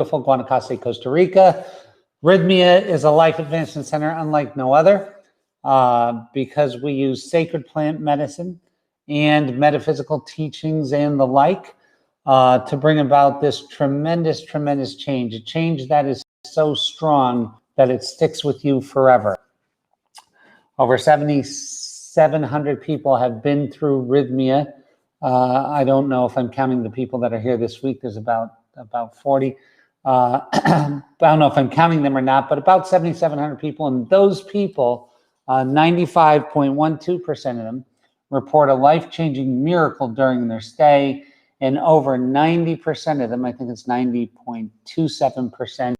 beautiful Guanacaste, Costa Rica. Rythmia is a life advancement center unlike no other because we use sacred plant medicine and metaphysical teachings and the like to bring about this tremendous, tremendous change, a change that is so strong that it sticks with you forever. Over 7,700 people have been through Rythmia. I don't know if I'm counting the people that are here this week. There's about 40. I don't know if I'm counting them or not, but about 7,700 people. And those people, 95.12% of them report a life-changing miracle during their stay. And over 90% of them, I think it's 90.27%,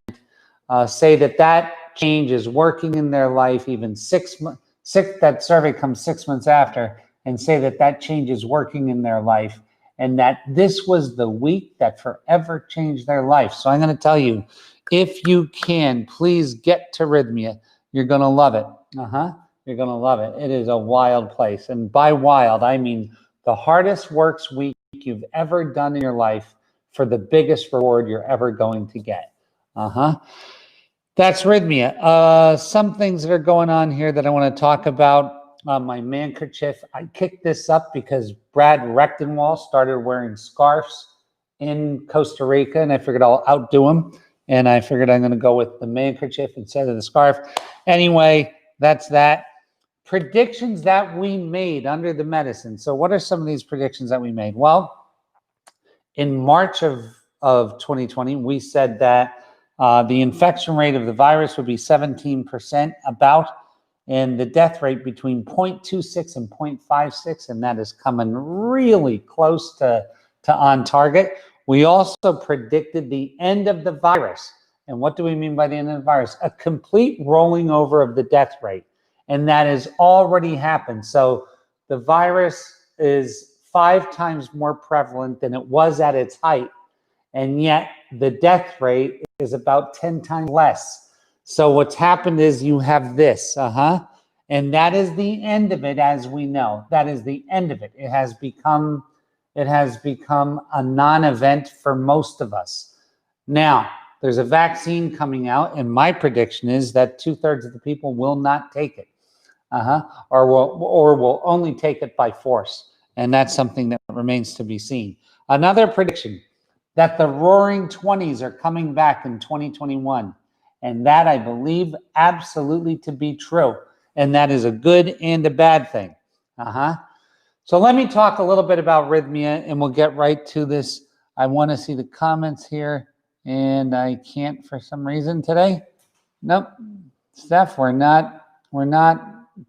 say that change is working in their life even 6 months. That survey comes 6 months after, and say that change is working in their life, and that this was the week that forever changed their life. So I'm going to tell you, if you can, please get to Rythmia. You're going to love it. You're going to love it. It is a wild place. And by wild, I mean the hardest works week you've ever done in your life for the biggest reward you're ever going to get. That's Rythmia. Some things that are going on here that I want to talk about. My handkerchief. I kicked this up because Brad Rechtenwall started wearing scarves in Costa Rica, and I figured I'll outdo him. And I figured I'm going to go with the handkerchief instead of the scarf. Anyway, that's that. Predictions that we made under the medicine. So what are some of these predictions that we made? Well, in March of 2020, we said that the infection rate of the virus would be 17% about, and the death rate between 0.26 and 0.56, and that is coming really close to on target. We also predicted the end of the virus. And what do we mean by the end of the virus? A complete rolling over of the death rate. And that has already happened. So the virus is 5 times more prevalent than it was at its height. And yet the death rate is about 10 times less. So what's happened is you have this, and that is the end of it, as we know. That is the end of it. It has become a non-event for most of us. Now, there's a vaccine coming out, and my prediction is that 2/3 of the people will not take it, or will only take it by force, and that's something that remains to be seen. Another prediction, that the Roaring 20s are coming back in 2021. And that I believe absolutely to be true. And that is a good and a bad thing. So let me talk a little bit about Rythmia, and we'll get right to this. I want to see the comments here, and I can't for some reason today. Nope. Steph, we're not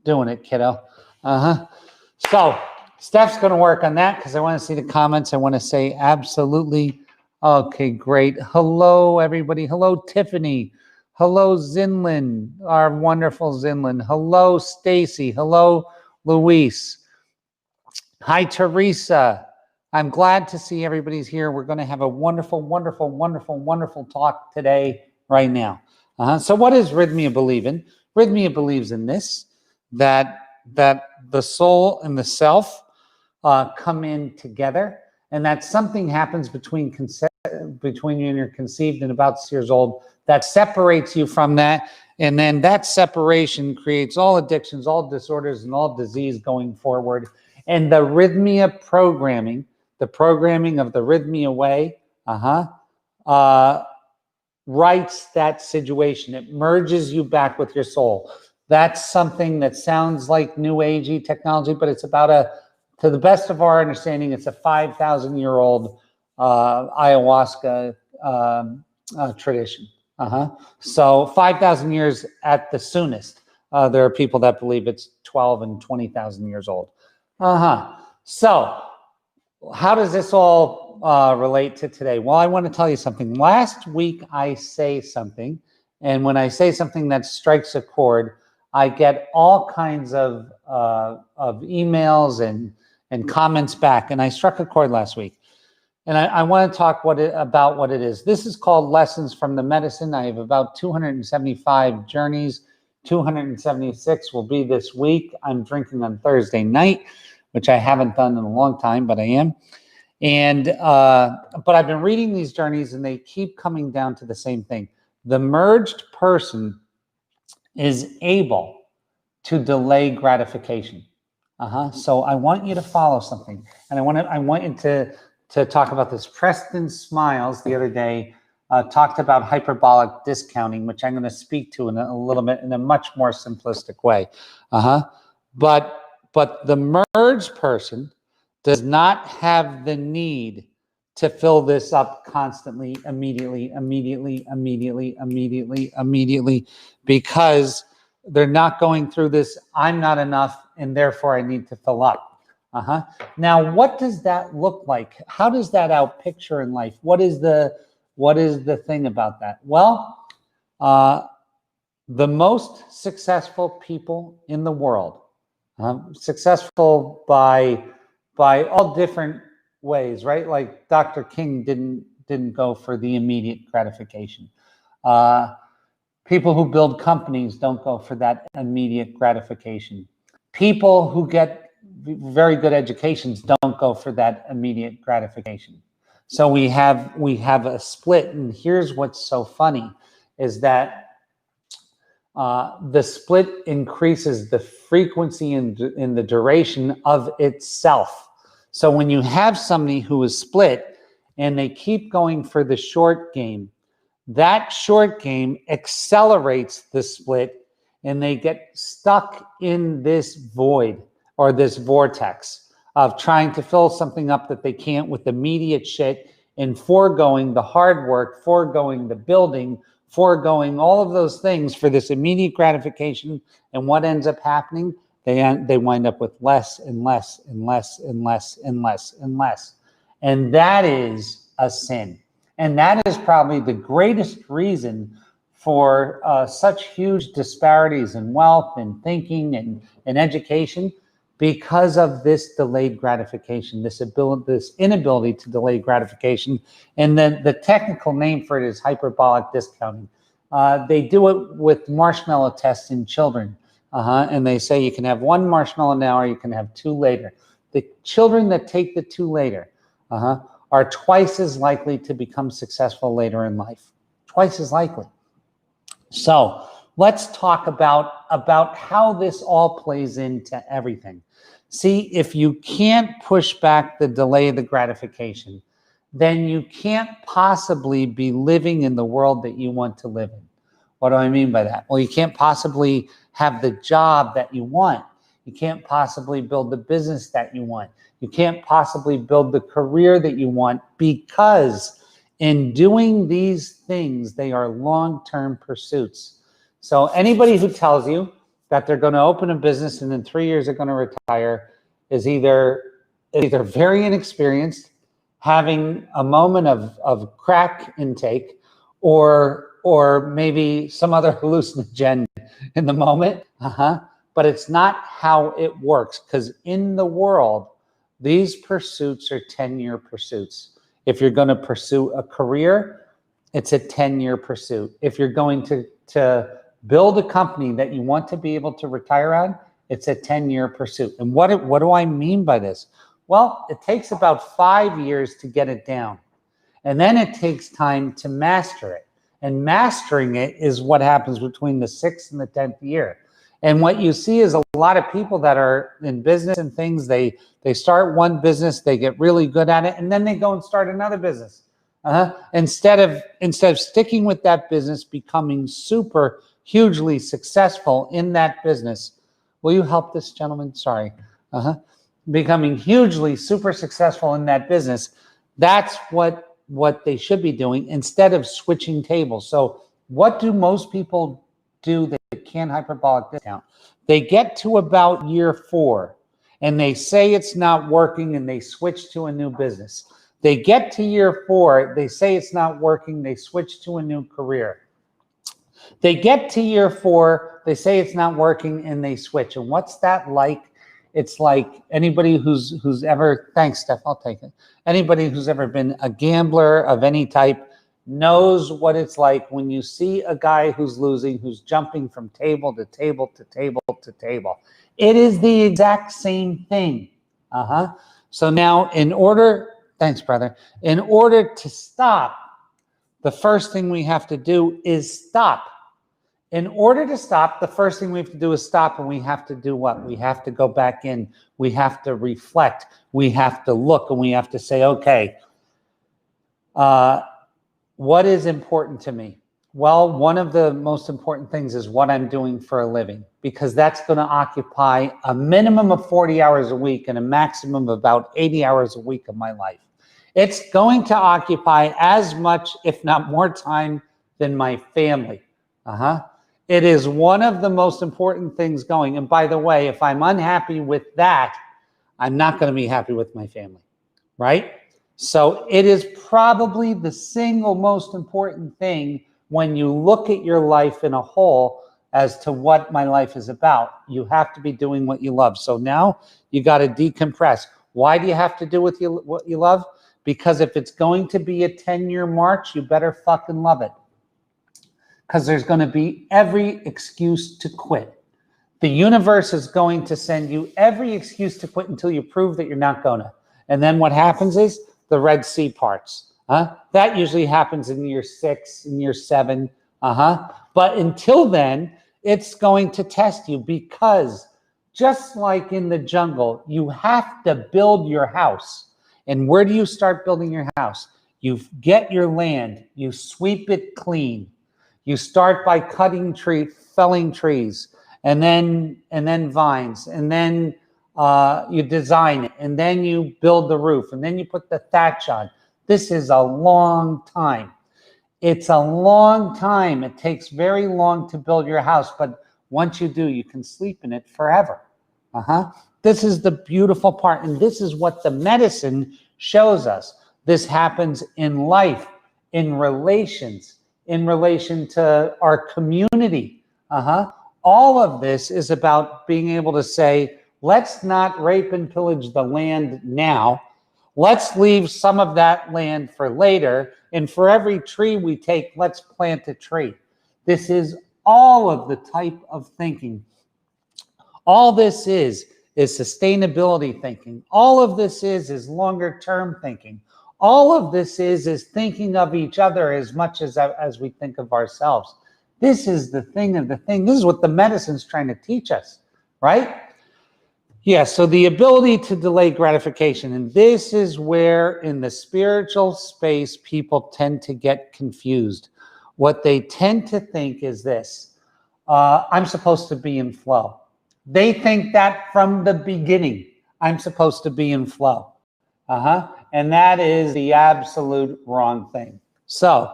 doing it, kiddo. So Steph's going to work on that because I want to see the comments. I want to say absolutely. Okay, great. Hello, everybody. Hello, Tiffany. Hello, Zinlin, our wonderful Zinlin. Hello, Stacy. Hello, Luis. Hi, Teresa. I'm glad to see everybody's here. We're going to have a wonderful, wonderful, wonderful, wonderful talk today, right now. So what does Rythmia believe in? Rythmia believes in this, that the soul and the self come in together, and that something happens between you and you're conceived and about 6 years old that separates you from that, and then that separation creates all addictions, all disorders, and all disease going forward. And the Rythmia programming, the programming of the Rythmia way, rights that situation. It merges you back with your soul. That's something that sounds like new agey technology, but it's about to the best of our understanding, it's a 5,000-year-old ayahuasca tradition. So 5,000 years at the soonest. There are people that believe it's 12 and 20,000 years old. So how does this all relate to today? Well, I want to tell you something. Last week I say something, and when I say something that strikes a chord, I get all kinds of emails and comments back. And I struck a chord last week. And I want to talk about what it is. This is called Lessons from the Medicine. I have about 275 journeys. 276 will be this week. I'm drinking on Thursday night, which I haven't done in a long time, but I am. And but I've been reading these journeys, and they keep coming down to the same thing. The merged person is able to delay gratification. So I want you to follow something, and I want you to talk about this. Preston Smiles the other day talked about hyperbolic discounting, which I'm going to speak to in a little bit in a much more simplistic way. But the merged person does not have the need to fill this up constantly, immediately, because they're not going through this, I'm not enough, and therefore I need to fill up. Now, what does that look like? How does that outpicture in life? What is the thing about that? Well, the most successful people in the world, successful by all different ways, right? Like Dr. King didn't go for the immediate gratification. People who build companies don't go for that immediate gratification. People who get very good educations don't go for that immediate gratification. So we have a split, and here's what's so funny is that the split increases the frequency and in the duration of itself. So when you have somebody who is split and they keep going for the short game, that short game accelerates the split, and they get stuck in this void or this vortex of trying to fill something up that they can't with immediate shit, and foregoing the hard work, foregoing the building, foregoing all of those things for this immediate gratification. And what ends up happening? They wind up with less and less and less and less and less and less. And that is a sin. And that is probably the greatest reason for such huge disparities in wealth and thinking and education, because of this delayed gratification, this inability to delay gratification. And then the technical name for it is hyperbolic discounting. They do it with marshmallow tests in children. And they say you can have one marshmallow now or you can have two later. The children that take the two later are twice as likely to become successful later in life. Twice as likely. So let's talk about how this all plays into everything. See, if you can't push back the delay of the gratification, then you can't possibly be living in the world that you want to live in. What do I mean by that? Well, you can't possibly have the job that you want. You can't possibly build the business that you want. You can't possibly build the career that you want, because in doing these things, they are long-term pursuits. So anybody who tells you that they're going to open a business and in 3 years they're going to retire is either very inexperienced, having a moment of crack intake, or maybe some other hallucinogen in the moment. But it's not how it works, because in the world, these pursuits are 10-year pursuits. If you're going to pursue a career, it's a 10-year pursuit. If you're going to build a company that you want to be able to retire on, it's a 10-year pursuit. And what do I mean by this? Well, it takes about 5 years to get it down. And then it takes time to master it. And mastering it is what happens between the 6th and the 10th year. And what you see is a lot of people that are in business and things, they start one business, they get really good at it, and then they go and start another business. Instead of sticking with that business, becoming super hugely successful in that business. Will you help this gentleman? Sorry. Becoming hugely super successful in that business. That's what they should be doing, instead of switching tables. So what do most people do that can hyperbolic discount? They get to about year 4 and they say it's not working and they switch to a new business. They get to year 4, they say it's not working, they switch to a new career. They get to year 4, they say it's not working, and they switch. And what's that like? It's like anybody who's ever, thanks, Steph, I'll take it. Anybody who's ever been a gambler of any type knows what it's like when you see a guy who's losing, who's jumping from table to table to table to table. It is the exact same thing. So now, in order Thanks, brother. In order to stop, the first thing we have to do is stop. In order to stop, the first thing we have to do is stop, and we have to do what? We have to go back in. We have to reflect. We have to look, and we have to say, okay, what is important to me? Well, one of the most important things is what I'm doing for a living, because that's going to occupy a minimum of 40 hours a week and a maximum of about 80 hours a week of my life. It's going to occupy as much, if not more time than my family. It is one of the most important things going. And by the way, if I'm unhappy with that, I'm not going to be happy with my family, right? So it is probably the single most important thing when you look at your life in a whole as to what my life is about. You have to be doing what you love. So now you got to decompress. Why do you have to do what you love? Because if it's going to be a 10-year march, you better fucking love it. Because there's going to be every excuse to quit. The universe is going to send you every excuse to quit until you prove that you're not going to. And then what happens is the Red Sea parts. That usually happens in year 6, in year 7. But until then, it's going to test you, because just like in the jungle, you have to build your house. And where do you start building your house? You get your land, you sweep it clean. You start by felling trees, and then vines, and then you design it, and then you build the roof, and then you put the thatch on. This is a long time. It's a long time. It takes very long to build your house, but once you do, you can sleep in it forever. This is the beautiful part, and this is what the medicine shows us. This happens in life, in relations, in relation to our community. All of this is about being able to say, let's not rape and pillage the land now. Let's leave some of that land for later. And for every tree we take, let's plant a tree. This is all of the type of thinking. All this is sustainability thinking. All of this is longer term thinking. All of this is thinking of each other as much as we think of ourselves. This is the thing of the thing. This is what the medicine's trying to teach us, right? Yeah, so the ability to delay gratification. And this is where in the spiritual space, people tend to get confused. What they tend to think is this: I'm supposed to be in flow. They think that from the beginning, I'm supposed to be in flow. And that is the absolute wrong thing. So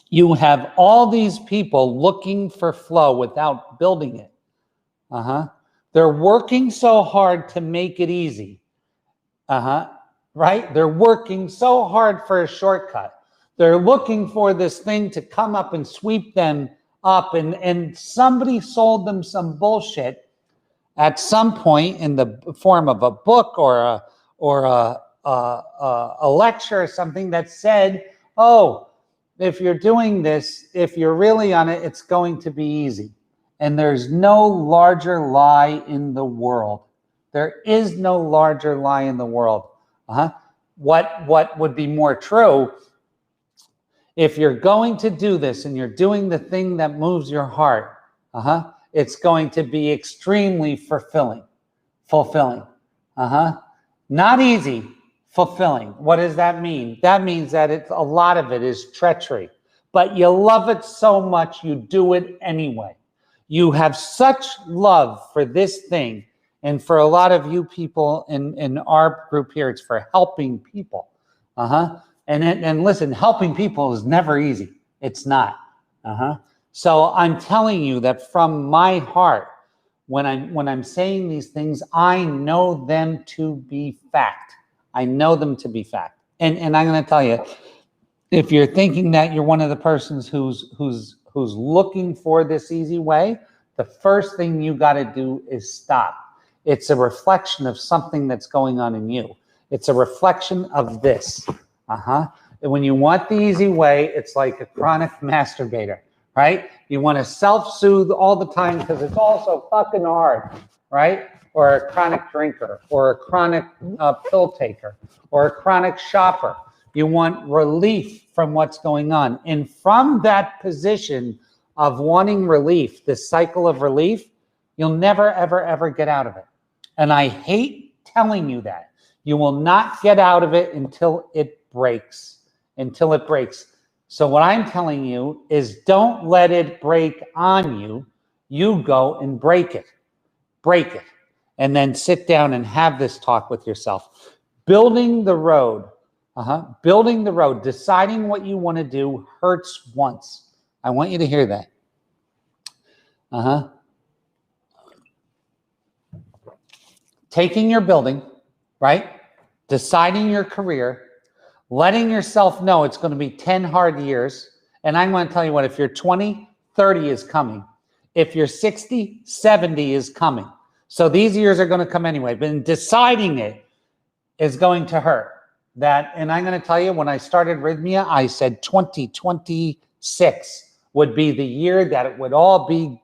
you have all these people looking for flow without building it. They're working so hard to make it easy. Right? They're working so hard for a shortcut. They're looking for this thing to come up and sweep them up, and somebody sold them some bullshit at some point in the form of a book or a lecture or something that said, oh, if you're doing this, if you're really on it, it's going to be easy. And there's no larger lie in the world. There is no larger lie in the world. What would be more true? If you're going to do this and you're doing the thing that moves your heart, it's going to be extremely fulfilling. Not easy, fulfilling. What does that mean? That means that a lot of it is treachery, but you love it so much you do it anyway. You have such love for this thing, and for a lot of you people in our group here, it's for helping people. And listen, helping people is never easy. It's not. So I'm telling you that from my heart, when I'm saying these things, I know them to be fact. I know them to be fact. And I'm going to tell you, if you're thinking that you're one of the persons who's looking for this easy way, the first thing you got to do is stop. It's a reflection of something that's going on in you. It's a reflection of this. And when you want the easy way, it's like a chronic masturbator, right? You want to self-soothe all the time because it's all so fucking hard, right? or a chronic drinker, or a chronic pill taker, or a chronic shopper. You want relief from what's going on. And from that position of wanting relief, this cycle of relief, you'll never, ever, ever get out of it. And I hate telling you that. You will not get out of it until it breaks, until it breaks. So what I'm telling you is don't let it break on you. You go and break it, and then sit down and have this talk with yourself. Building the road, building the road, deciding what you want to do hurts once. I want you to hear that. Taking your building, right? Deciding your career, letting yourself know it's going to be 10 hard years. And I'm going to tell you what, if you're 20, 30 is coming. If you're 60, 70 is coming. So these years are going to come anyway. But in deciding it is going to hurt. And I'm going to tell you, when I started Rythmia, I said 2026 would be the year that it would all be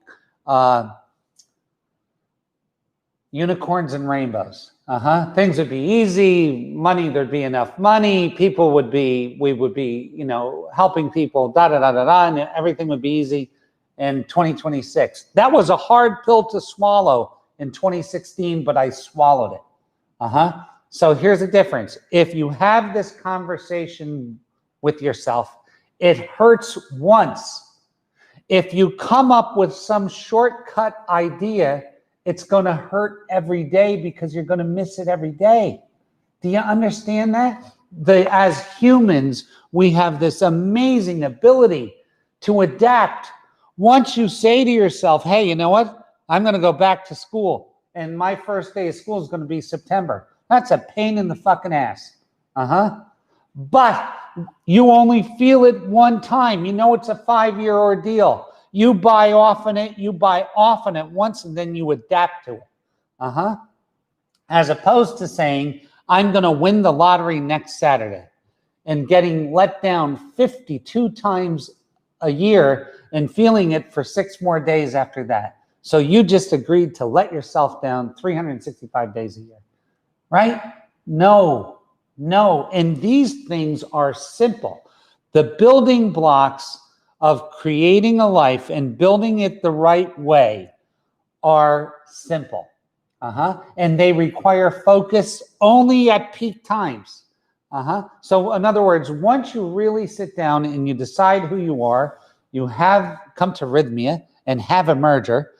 unicorns and rainbows. Things would be easy, money, there'd be enough money, we would be, helping people, and everything would be easy in 2026. That was a hard pill to swallow in 2016, but I swallowed it. So here's the difference. If you have this conversation with yourself, it hurts once. If you come up with some shortcut idea, it's going to hurt every day because you're going to miss it every day. Do you understand that? As humans, we have this amazing ability to adapt. Once you say to yourself, hey, you know what? I'm going to go back to school, and my first day of school is going to be September. That's a pain in the fucking ass. But you only feel it one time. You know it's a 5-year ordeal. You buy off on it once, and then you adapt to it. As opposed to saying, I'm going to win the lottery next Saturday, and getting let down 52 times a year and feeling it for 6 more days after that. So you just agreed to let yourself down 365 days a year, right? No. And these things are simple. The building blocks of creating a life and building it the right way are simple. And they require focus only at peak times. So in other words, once you really sit down and you decide who you are, you have come to Rythmia and have a merger,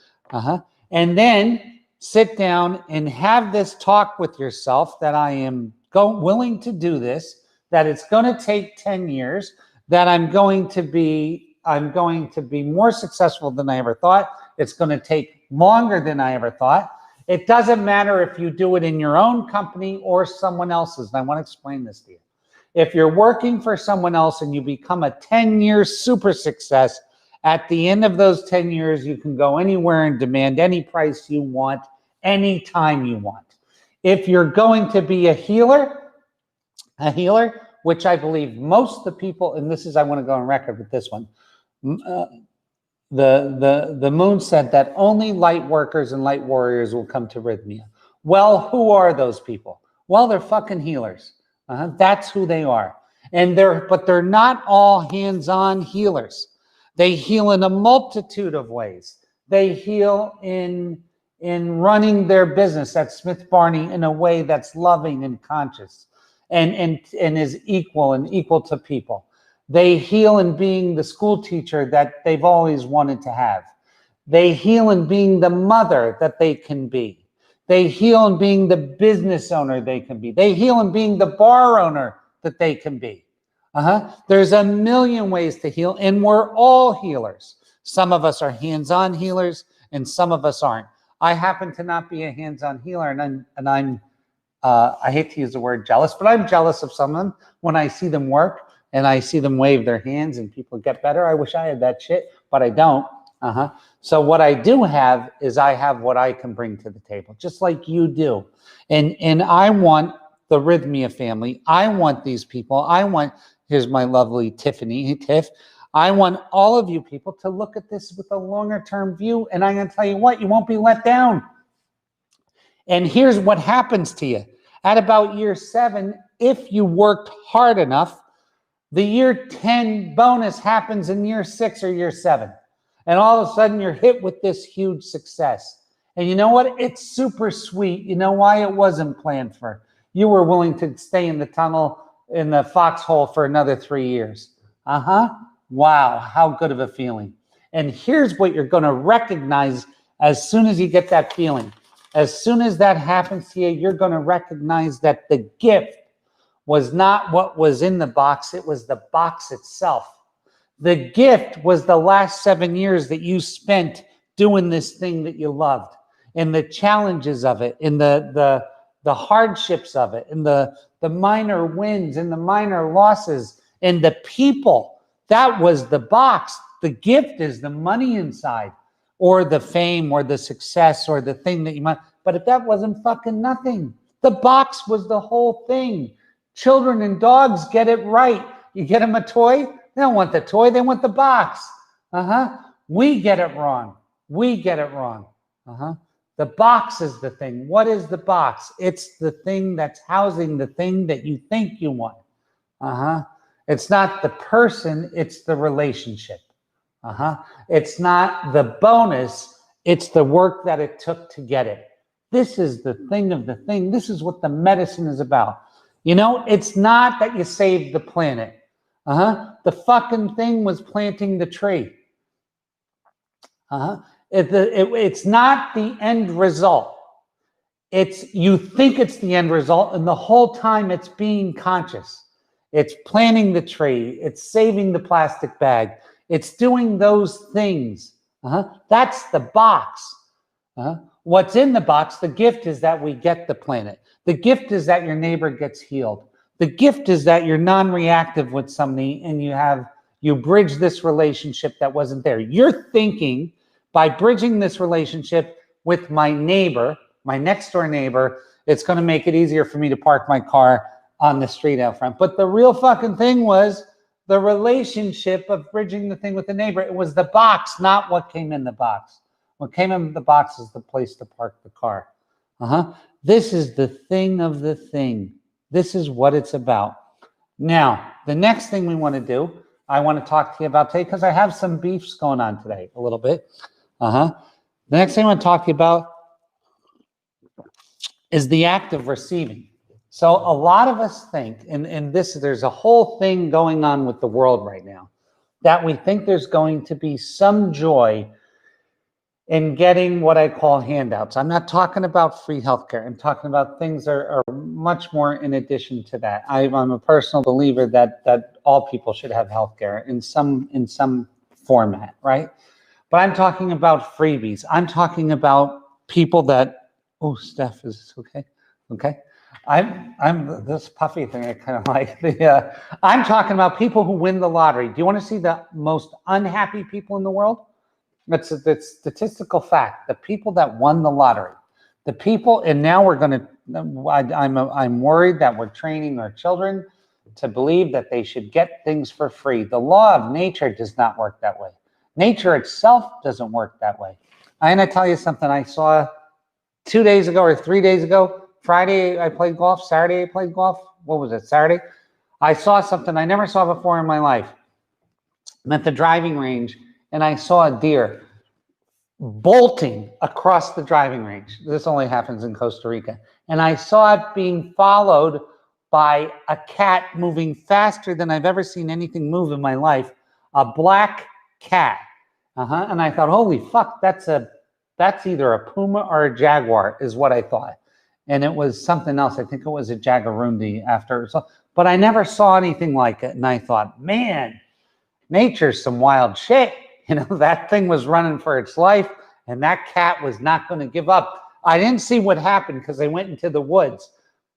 and then sit down and have this talk with yourself that I am willing to do this, that it's going to take 10 years, that I'm going to be more successful than I ever thought. It's going to take longer than I ever thought. It doesn't matter if you do it in your own company or someone else's. And I want to explain this to you. If you're working for someone else and you become a 10-year super success, at the end of those 10 years, you can go anywhere and demand any price you want, anytime you want. If you're going to be a healer, which I believe most of the people, and this is, I want to go on record with this one, the moon said that only light workers and light warriors will come to Rythmia. Well, who are those people? Well, they're fucking healers. That's who they are. But they're not all hands-on healers. They heal in a multitude of ways. They heal in running their business at Smith Barney in a way that's loving and conscious and is equal to people. They heal in being the school teacher that they've always wanted to have. They heal in being the mother that they can be. They heal in being the business owner they can be. They heal in being the bar owner that they can be. There's a million ways to heal, and we're all healers. Some of us are hands-on healers, and some of us aren't. I happen to not be a hands-on healer, and I'm I hate to use the word jealous, but I'm jealous of someone when I see them work and I see them wave their hands and people get better. I wish I had that shit, but I don't. So what I do have is I have what I can bring to the table, just like you do. And I want the Rythmia family. I want these people. Here's my lovely Tiffany. Hey, Tiff. I want all of you people to look at this with a longer term view. And I'm going to tell you what, you won't be let down. And here's what happens to you. At about year 7, if you worked hard enough, the year 10 bonus happens in year 6 or year 7. And all of a sudden you're hit with this huge success. And you know what? It's super sweet. You know why? It wasn't planned for. You were willing to stay in the tunnel, in the foxhole for another 3 years. Wow, how good of a feeling. And here's what you're going to recognize as soon as you get that feeling. As soon as that happens to you, you're going to recognize that the gift was not what was in the box, it was the box itself. The gift was the last 7 years that you spent doing this thing that you loved, and the challenges of it, and the hardships of it, and the minor wins and the minor losses, and the people. That was the box. The gift is the money inside, or the fame, or the success, or the thing that you might. But if that wasn't fucking nothing, the box was the whole thing. Children and dogs get it right. You get them a toy, they don't want the toy, they want the box. We get it wrong. We get it wrong. The box is the thing. What is the box? It's the thing that's housing the thing that you think you want. It's not the person, it's the relationship. It's not the bonus, it's the work that it took to get it. This is the thing of the thing. This is what the medicine is about. You know, it's not that you saved the planet. The fucking thing was planting the tree. It's not the end result. It's, you think it's the end result, and the whole time it's being conscious. It's planting the tree. It's saving the plastic bag. It's doing those things. That's the box. What's in the box, the gift is that we get the planet. The gift is that your neighbor gets healed. The gift is that you're non-reactive with somebody and you bridge this relationship that wasn't there. You're thinking by bridging this relationship with my neighbor, my next door neighbor, it's going to make it easier for me to park my car on the street out front. But the real fucking thing was the relationship of bridging the thing with the neighbor. It was the box, not what came in the box. What came in the box is the place to park the car. This is the thing of the thing. This is what it's about. Now, the next thing we want to do, I want to talk to you about today, because I have some beefs going on today, a little bit. The next thing I want to talk to you about is the act of receiving. So a lot of us think, and there's a whole thing going on with the world right now, that we think there's going to be some joy in getting what I call handouts. I'm not talking about free healthcare. I'm talking about things that are much more in addition to that. I'm a personal believer that all people should have healthcare in some format, right? But I'm talking about freebies. I'm talking about people that, oh, Steph, is this okay? Okay. I'm this puffy thing I kind of like. I'm talking about people who win the lottery. Do you want to see the most unhappy people in the world? It's a statistical fact. The people that won the lottery, the people, and now we're going to, I'm worried that we're training our children to believe that they should get things for free. The law of nature does not work that way. Nature itself doesn't work that way. I'm going to tell you something I saw 2 days ago or 3 days ago. Friday, I played golf. Saturday, I played golf. What was it? Saturday? I saw something I never saw before in my life. I'm at the driving range, and I saw a deer bolting across the driving range. This only happens in Costa Rica. And I saw it being followed by a cat moving faster than I've ever seen anything move in my life, a black cat. And I thought, holy fuck, that's either a puma or a jaguar, is what I thought. And it was something else. I think it was a jaguarundi after. But I never saw anything like it. And I thought, man, nature's some wild shit. You know, that thing was running for its life, and that cat was not going to give up. I didn't see what happened because they went into the woods,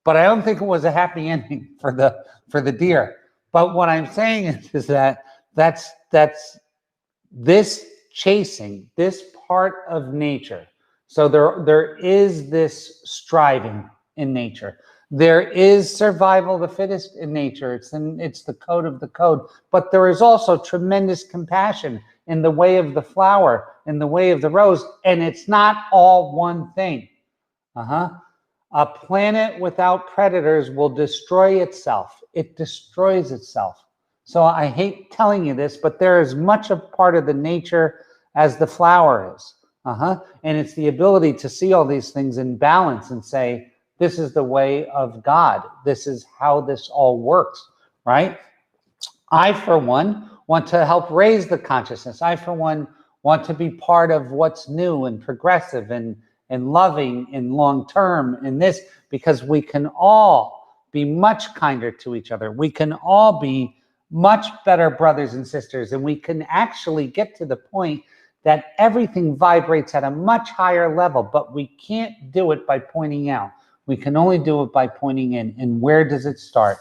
but I don't think it was a happy ending for the deer. But what I'm saying is that that's this chasing, this part of nature. So there is this striving in nature. There is survival of the fittest in nature. It's the code of the code. But there is also tremendous compassion in the way of the flower, in the way of the rose. And it's not all one thing. A planet without predators will destroy itself. It destroys itself. So I hate telling you this, but there is much a part of the nature as the flower is. And it's the ability to see all these things in balance and say, this is the way of God. This is how this all works, right? I, for one, want to help raise the consciousness. I, for one, want to be part of what's new and progressive and loving and long-term in this, because we can all be much kinder to each other. We can all be much better brothers and sisters, and we can actually get to the point that everything vibrates at a much higher level, but we can't do it by pointing out. We can only do it by pointing in. And where does it start?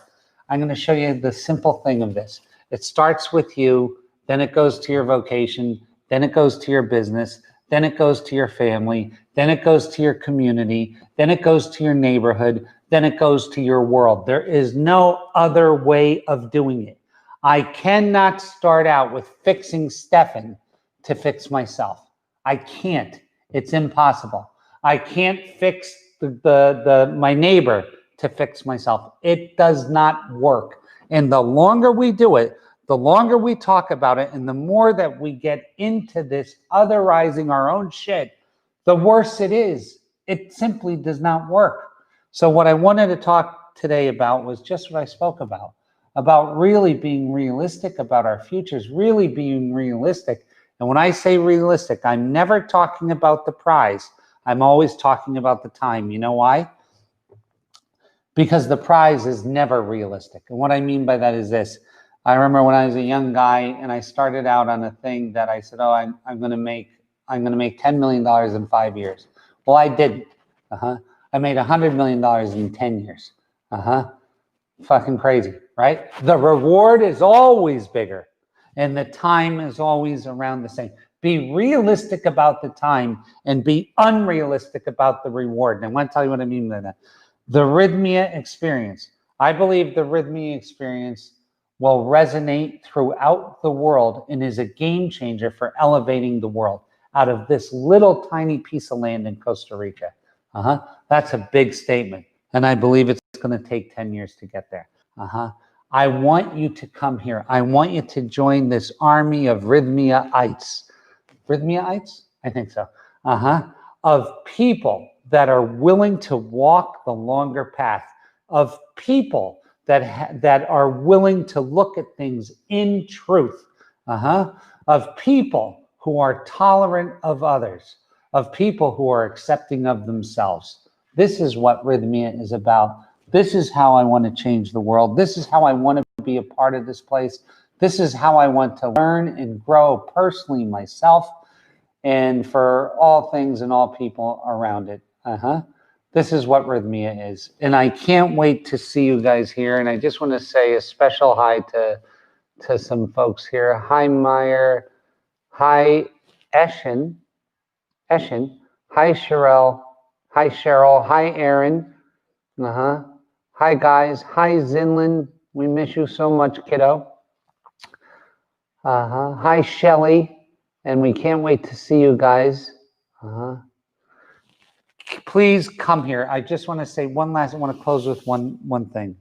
I'm going to show you the simple thing of this. It starts with you, then it goes to your vocation, then it goes to your business, then it goes to your family, then it goes to your community, then it goes to your neighborhood, then it goes to your world. There is no other way of doing it. I cannot start out with fixing Stefan to fix myself. I can't. It's impossible. I can't fix my neighbor to fix myself. It does not work. And the longer we do it, the longer we talk about it, and the more that we get into this otherizing our own shit, the worse it is. It simply does not work. So what I wanted to talk today about was just what I spoke about really being realistic about our futures, really being realistic. And when I say realistic, I'm never talking about the prize. I'm always talking about the time. You know why? Because the prize is never realistic. And what I mean by that is this. I remember when I was a young guy and I started out on a thing that I said, oh, I'm going to make $10 million in 5 years. Well, I didn't. I made $100 million in 10 years. Fucking crazy, right? The reward is always bigger and the time is always around the same. Be realistic about the time and be unrealistic about the reward. And I want to tell you what I mean by that. The Rythmia experience. I believe the Rythmia experience will resonate throughout the world and is a game changer for elevating the world out of this little tiny piece of land in Costa Rica. That's a big statement. And I believe it's going to take 10 years to get there. I want you to come here. I want you to join this army of Rythmia-ites. Rythmia-ites? I think so. Of people that are willing to walk the longer path, of people that are willing to look at things in truth, of people who are tolerant of others, of people who are accepting of themselves. This is what Rythmia is about. This is how I want to change the world. This is how I want to be a part of this place. This is how I want to learn and grow personally myself and for all things and all people around it. This is what Rythmia is. And I can't wait to see you guys here. And I just want to say a special hi to some folks here. Hi, Meyer. Hi, Eshin. Hi, Cheryl. Hi, Cheryl. Hi, Aaron. Hi, guys. Hi, Zinlin. We miss you so much, kiddo. Hi, Shelly. And we can't wait to see you guys. Please come here. I just want to say one last, I want to close with one thing.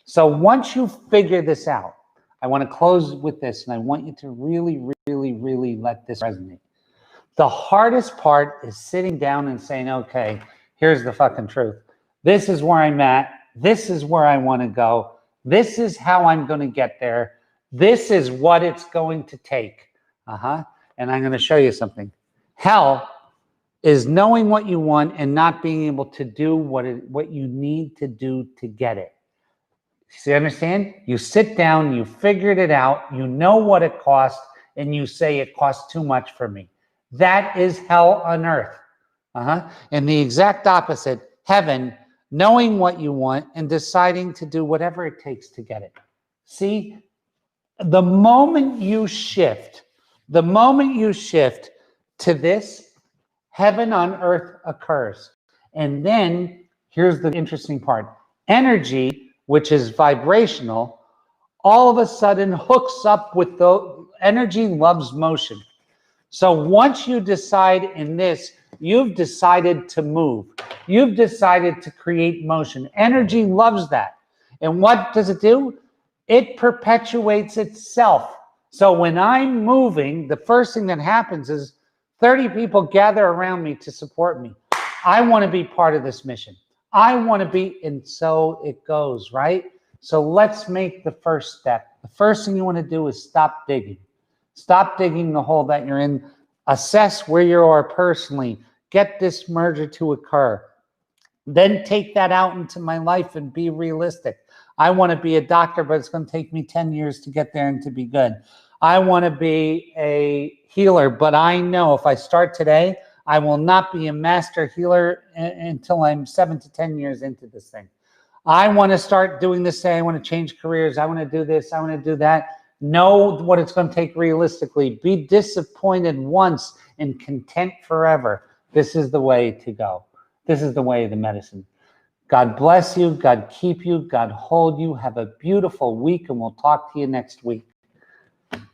So once you figure this out, I want to close with this, and I want you to really, really, really let this resonate. The hardest part is sitting down and saying, okay, here's the fucking truth. This is where I'm at. This is where I want to go. This is how I'm going to get there. This is what it's going to take. And I'm going to show you something. Hell is knowing what you want and not being able to do what you need to do to get it. See, understand? You sit down, you figured it out, you know what it costs, and you say it costs too much for me. That is hell on earth. And the exact opposite, heaven, knowing what you want and deciding to do whatever it takes to get it. See, the moment you shift to this, heaven on earth occurs. And then here's the interesting part. Energy, which is vibrational, all of a sudden hooks up with the energy loves motion. So once you decide in this, You've decided to move. You've decided to create motion. Energy loves that. And what does it do? It perpetuates itself. So when I'm moving, the first thing that happens is 30 people gather around me to support me. I want to be part of this mission. I want to be, and so it goes, right? So let's make the first step. The first thing you want to do is stop digging. Stop digging the hole that you're in. Assess where you are personally. Get this merger to occur. Then take that out into my life and be realistic. I want to be a doctor, but it's going to take me 10 years to get there and to be good. I want to be a healer, but I know if I start today, I will not be a master healer until I'm 7 to 10 years into this thing. I want to start doing this thing. I want to change careers. I want to do this. I want to do that. Know what it's going to take realistically. Be disappointed once and content forever. This is the way to go. This is the way of the medicine. God bless you. God keep you. God hold you. Have a beautiful week, and we'll talk to you next week.